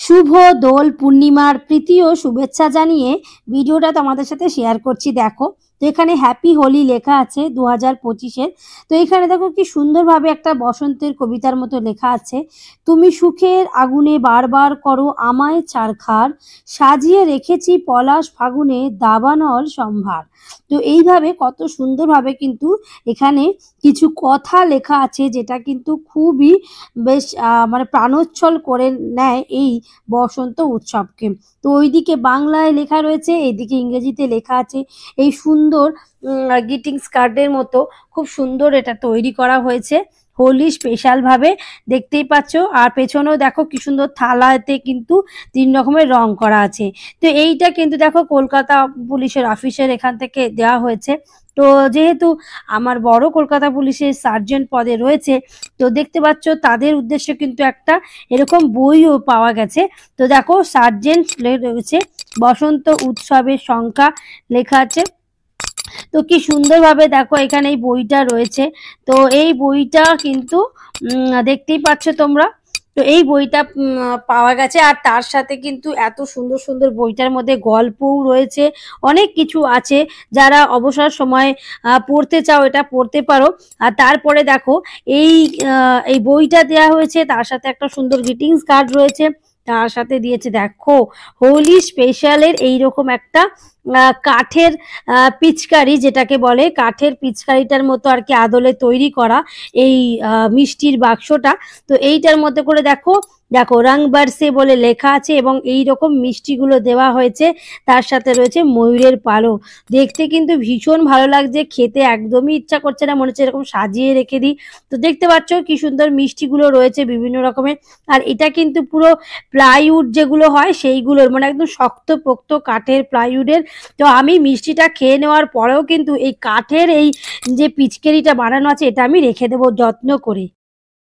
শুভ দোল পূর্ণিমার প্রীতি ও শুভেচ্ছা জানিয়ে ভিডিওটা তোমাদের সাথে শেয়ার করছি। দেখো, তো এখানে হ্যাপি হোলি লেখা আছে 2025-এর। তো এখানে দেখো কি সুন্দরভাবে একটা বসন্তের কবিতার মতো লেখা আছে। তুমি সুখের আগুনে বারবার করো আমায় ছারখার, সাজিয়ে রেখেছি পলাশ ফাগুনে দাবানল সম্ভার। তো এইভাবে কত সুন্দরভাবে কিন্তু এখানে কিছু কথা লেখা আছে, যেটা কিন্তু খুবই বেশ মানে প্রাণোচ্ছল করে নেয় এই বসন্ত উৎসবকে। তো ওইদিকে বাংলায় লেখা রয়েছে, এইদিকে ইংরেজিতে লেখা আছে। এই সুন্দর গ্রিটিংস কার্ডের মতো খুব সুন্দর এটা তৈরি করা হয়েছে হোলি স্পেশাল ভাবে, দেখতেই পাচ্ছ। আর পেছনেও দেখো কি সুন্দর থালাতে কিন্তু 3 রকমের রং করা আছে। তো এইটা কিন্তু দেখো কলকাতা পুলিশের অফিসের এখান থেকে দেওয়া হয়েছে। তো যেহেতু আমার বড় কলকাতা পুলিশের সার্জেন্ট পদে রয়েছে, তো দেখতে পাচ্ছ তাদের উদ্দেশ্যে কিন্তু একটা এরকম বইও পাওয়া গেছে। তো দেখো সার্জেন্ট রয়েছে, বসন্ত উৎসবের সংখ্যা লেখা আছে। তো কি সুন্দরভাবে দেখো এখানে এই বইটা রয়েছে। তো এই বইটা কিন্তু দেখতেই পাচ্ছ তোমরা। তো এই বইটা পাওয়া গেছে, আর তার সাথে কিন্তু এত সুন্দর সুন্দর বইটার মধ্যে গল্পও রয়েছে, অনেক কিছু আছে। যারা অবসর সময় পড়তে চাও এটা পড়তে পারো। আর তারপরে দেখো এই এই বইটা দেওয়া হয়েছে, তার সাথে একটা সুন্দর গ্রিটিংস কার্ড রয়েছে। তার সাথে দিয়েছে দেখো হোলি স্পেশালের এইরকম একটা কাঠের পিচকারি, যেটাকে বলে কাঠের পিচকারিটার মতো আর কি আদলে তৈরি করা এই মিষ্টির বাক্সটা। তো এইটার মধ্যে করে দেখো দেখো রং বরসে বলে লেখা আছে, এবং এই রকম মিষ্টিগুলো দেওয়া হয়েছে। তার সাথে রয়েছে ময়ূরের পালক। দেখতে কিন্তু ভীষণ ভালো লাগছে, খেতে একদমই ইচ্ছা করছে না, মনে হচ্ছে এরকম সাজিয়ে রেখে দিই। তো দেখতে পাচ্ছ কি সুন্দর মিষ্টিগুলো রয়েছে বিভিন্ন রকমের। আর এটা কিন্তু পুরো প্লাইউড যেগুলো হয় সেইগুলোর, মানে একদম শক্তপোক্ত কাঠের প্লাইউডের। তো আমি মিষ্টিটা খেয়ে নেওয়ার পরেও কিন্তু এই কাঠের এই যে পিচকারিটা বানানো আছে, এটা আমি রেখে দেবো যত্ন করে।